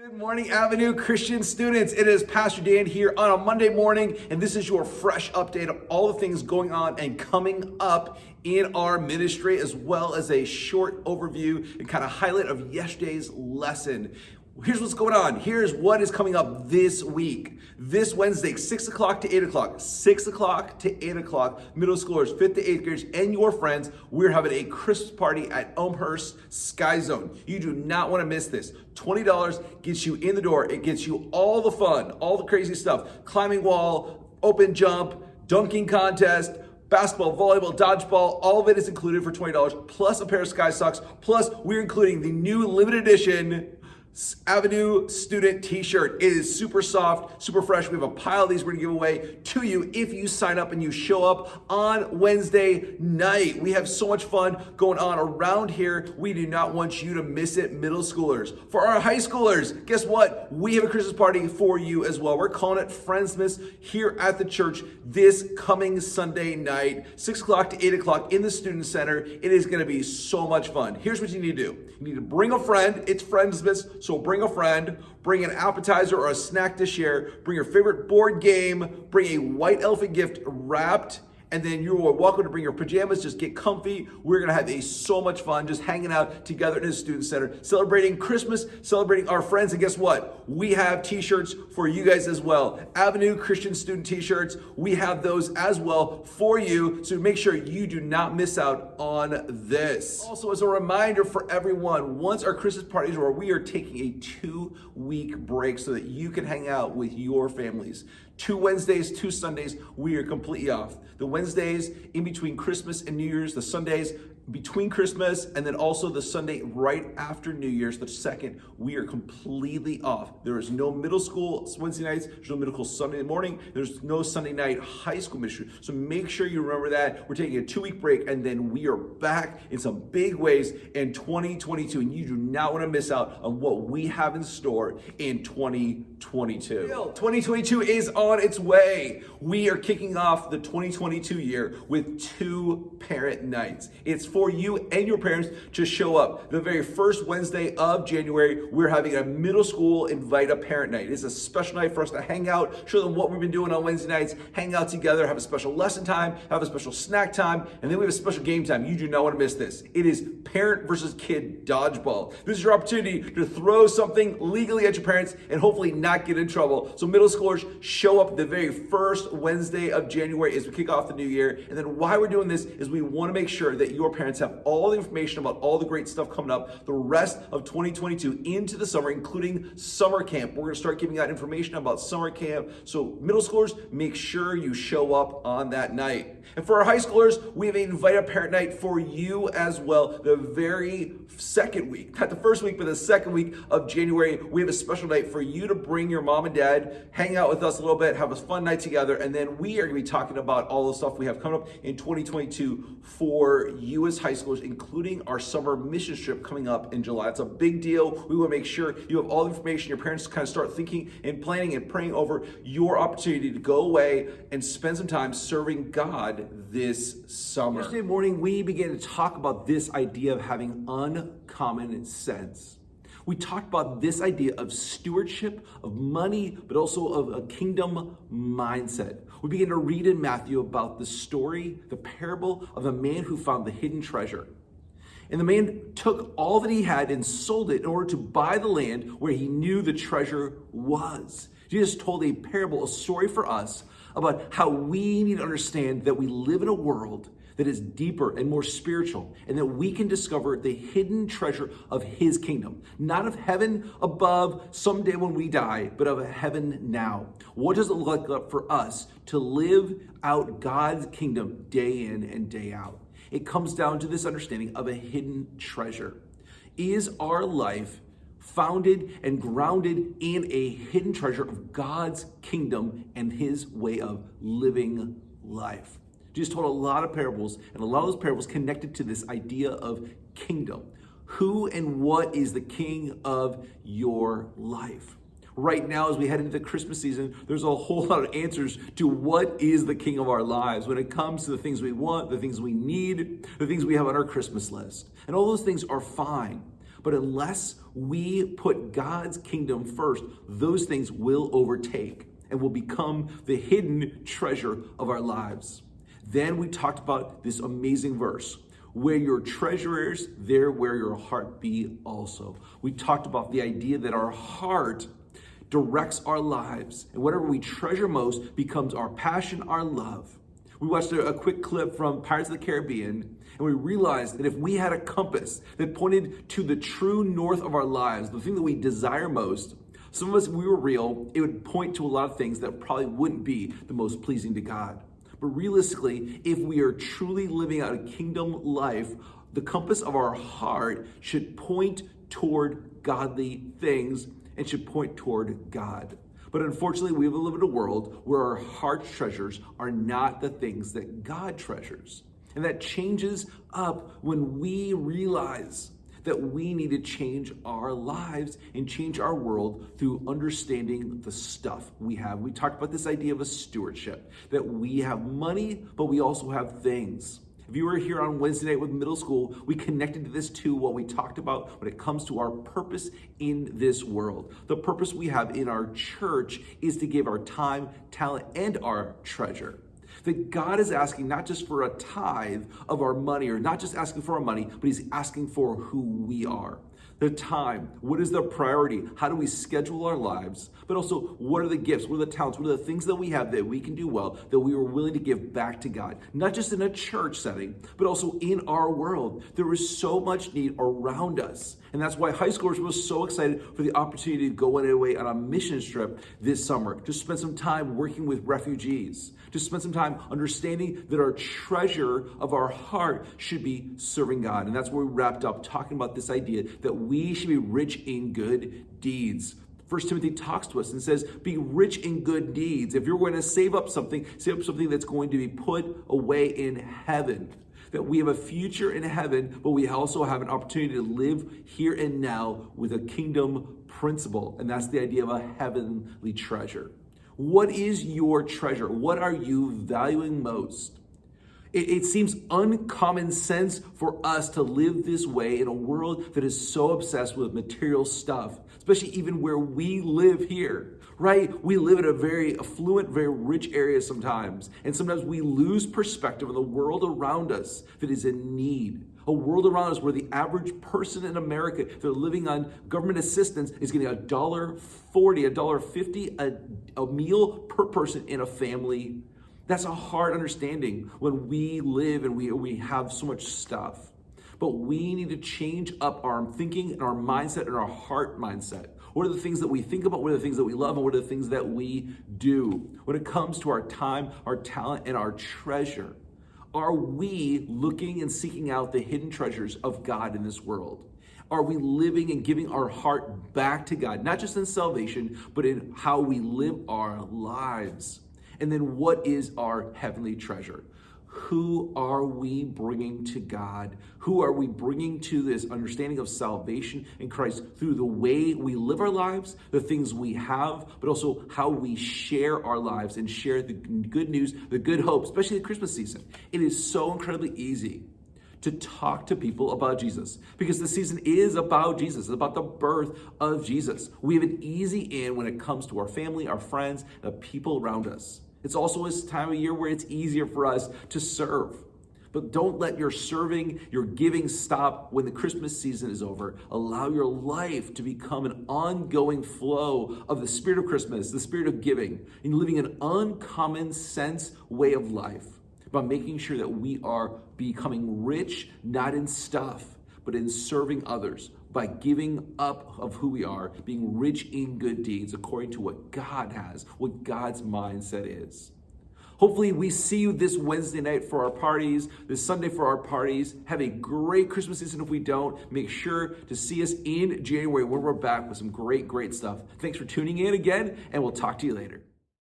Good morning, Avenue Christian students. It is Pastor Dan here on a Monday morning, and this is your fresh update of all the things going on and coming up in our ministry, as well as a short overview and kind of highlight of yesterday's lesson. Here's what's going on. Here's what is coming up this week. This Wednesday, 6 o'clock to 8 o'clock. 6 o'clock to 8 o'clock. Middle schoolers, 5th to 8th graders, and your friends. We're having a Christmas party at Elmhurst SkyZone. You do not want to miss this. $20 gets you in the door. It gets you all the fun, all the crazy stuff. Climbing wall, open jump, dunking contest, basketball, volleyball, dodgeball, all of it is included for $20, plus a pair of Sky Socks, plus we're including the new limited edition Avenue student t-shirt. It is super soft, super fresh. We have a pile of these we're gonna give away to you if you sign up and you show up on Wednesday night. We have so much fun going on around here. We do not want you to miss it, middle schoolers. For our high schoolers, guess what? We have a Christmas party for you as well. We're calling it Friendsmas here at the church this coming Sunday night, 6 o'clock to 8 o'clock in the Student Center. It is gonna be so much fun. Here's what you need to do. You need to bring a friend. It's Friendsmas. So bring a friend, bring an appetizer or a snack to share, bring your favorite board game, bring a white elephant gift wrapped, and then you are welcome to bring your pajamas. Just get comfy. We're going to have so much fun just hanging out together in the Student Center, celebrating Christmas, celebrating our friends. And guess what? We have t-shirts for you guys as well. Avenue Christian student t-shirts. We have those as well for you. So make sure you do not miss out on this. Also, as a reminder for everyone, once our Christmas parties are over, we are taking a 2-week break so that you can hang out with your families. 2 Wednesdays, 2 Sundays, we are completely off. The Wednesdays in between Christmas and New Year's, the Sundays between Christmas, and then also the Sunday right after New Year's, the 2nd, we are completely off. There is no middle school Wednesday nights, there's no middle school Sunday morning, there's no Sunday night high school ministry. So make sure you remember that. We're taking a 2-week break, and then we are back in some big ways in 2022, and you do not want to miss out on what we have in store in 2022. 2022 is on its way. We are kicking off the 2022 year with 2 parent nights. It's for you and your parents to show up. The very first Wednesday of January, we're having a middle school invite a parent night. It's a special night for us to hang out, show them what we've been doing on Wednesday nights, hang out together, have a special lesson time, have a special snack time, and then we have a special game time. You do not want to miss this. It is parent versus kid dodgeball. This is your opportunity to throw something legally at your parents and hopefully not get in trouble. So middle schoolers, show up the very first Wednesday of January as we kick off the new year. And then why we're doing this is we want to make sure that your parents have all the information about all the great stuff coming up the rest of 2022 into the summer, including summer camp. We're going to start giving out information about summer camp. So middle schoolers, make sure you show up on that night. And for our high schoolers, we have an invite a parent night for you as well. The very second week, not the first week, but the second week of January, we have a special night for you to bring your mom and dad, hang out with us a little bit, have a fun night together, and then we are going to be talking about all the stuff we have coming up in 2022 for you as high schoolers, including our summer mission trip coming up in July. It's a big deal. We want to make sure you have all the information. Your parents kind of start thinking and planning and praying over your opportunity to go away and spend some time serving God this summer. Yesterday morning, we began to talk about this idea of having uncommon sense. We talked about this idea of stewardship, of money, but also of a kingdom mindset. We began to read in Matthew about the story, the parable of the man who found the hidden treasure. And the man took all that he had and sold it in order to buy the land where he knew the treasure was. Jesus told a parable, a story for us about how we need to understand that we live in a world that is deeper and more spiritual, and that we can discover the hidden treasure of his kingdom. Not of heaven above someday when we die, but of heaven now. What does it look like for us to live out God's kingdom day in and day out? It comes down to this understanding of a hidden treasure. Is our life founded and grounded in a hidden treasure of God's kingdom and his way of living life? Jesus told a lot of parables, and a lot of those parables connected to this idea of kingdom. Who and what is the king of your life? Right now, as we head into the Christmas season, there's a whole lot of answers to what is the king of our lives when it comes to the things we want, the things we need, the things we have on our Christmas list. And all those things are fine. But unless we put God's kingdom first, those things will overtake and will become the hidden treasure of our lives. Then we talked about this amazing verse, where your treasure is, there where your heart be also. We talked about the idea that our heart directs our lives, and whatever we treasure most becomes our passion, our love. We watched a quick clip from Pirates of the Caribbean, and we realized that if we had a compass that pointed to the true north of our lives, the thing that we desire most, some of us, if we were real, it would point to a lot of things that probably wouldn't be the most pleasing to God. But realistically, if we are truly living out a kingdom life, the compass of our heart should point toward godly things and should point toward God. But unfortunately, we live in a world where our heart treasures are not the things that God treasures. And that changes up when we realize that we need to change our lives and change our world through understanding the stuff we have. We talked about this idea of a stewardship, that we have money, but we also have things. If you were here on Wednesday night with middle school, we connected to this too, what we talked about when it comes to our purpose in this world. The purpose we have in our church is to give our time, talent, and our treasure. That God is asking not just for a tithe of our money, or not just asking for our money, but he's asking for who we are. The time, what is the priority? How do we schedule our lives? But also, what are the gifts? What are the talents? What are the things that we have that we can do well, that we are willing to give back to God? Not just in a church setting, but also in our world. There is so much need around us. And that's why high schoolers were so excited for the opportunity to go away on a mission trip this summer, to spend some time working with refugees, to spend some time understanding that our treasure of our heart should be serving God. And that's where we wrapped up talking about this idea that we should be rich in good deeds. 1 Timothy talks to us and says, be rich in good deeds. If you're going to save up something that's going to be put away in heaven. That we have a future in heaven, but we also have an opportunity to live here and now with a kingdom principle. And that's the idea of a heavenly treasure. What is your treasure? What are you valuing most? It seems uncommon sense for us to live this way in a world that is so obsessed with material stuff, especially even where we live here, right? We live in a very affluent, very rich area sometimes, and sometimes we lose perspective of the world around us that is in need. A world around us where the average person in America, if they're living on government assistance, is getting $1.40, $1.50 a meal per person in a family. That's a hard understanding when we live and we have so much stuff. But we need to change up our thinking and our mindset and our heart mindset. What are the things that we think about? What are the things that we love? And what are the things that we do? When it comes to our time, our talent, and our treasure, are we looking and seeking out the hidden treasures of God in this world? Are we living and giving our heart back to God, not just in salvation, but in how we live our lives? And then what is our heavenly treasure? Who are we bringing to God? Who are we bringing to this understanding of salvation in Christ through the way we live our lives, the things we have, but also how we share our lives and share the good news, the good hope, especially the Christmas season. It is so incredibly easy to talk to people about Jesus because the season is about Jesus. It's about the birth of Jesus. We have an easy in when it comes to our family, our friends, the people around us. It's also this time of year where it's easier for us to serve. But don't let your serving, your giving stop when the Christmas season is over. Allow your life to become an ongoing flow of the spirit of Christmas, the spirit of giving, and living an uncommon sense way of life by making sure that we are becoming rich, not in stuff, but in serving others, by giving up of who we are, being rich in good deeds according to what God has, what God's mindset is. Hopefully we see you this Wednesday night for our parties, this Sunday for our parties. Have a great Christmas season. If we don't, make sure to see us in January when we're back with some great stuff. Thanks for tuning in again, and we'll talk to you later.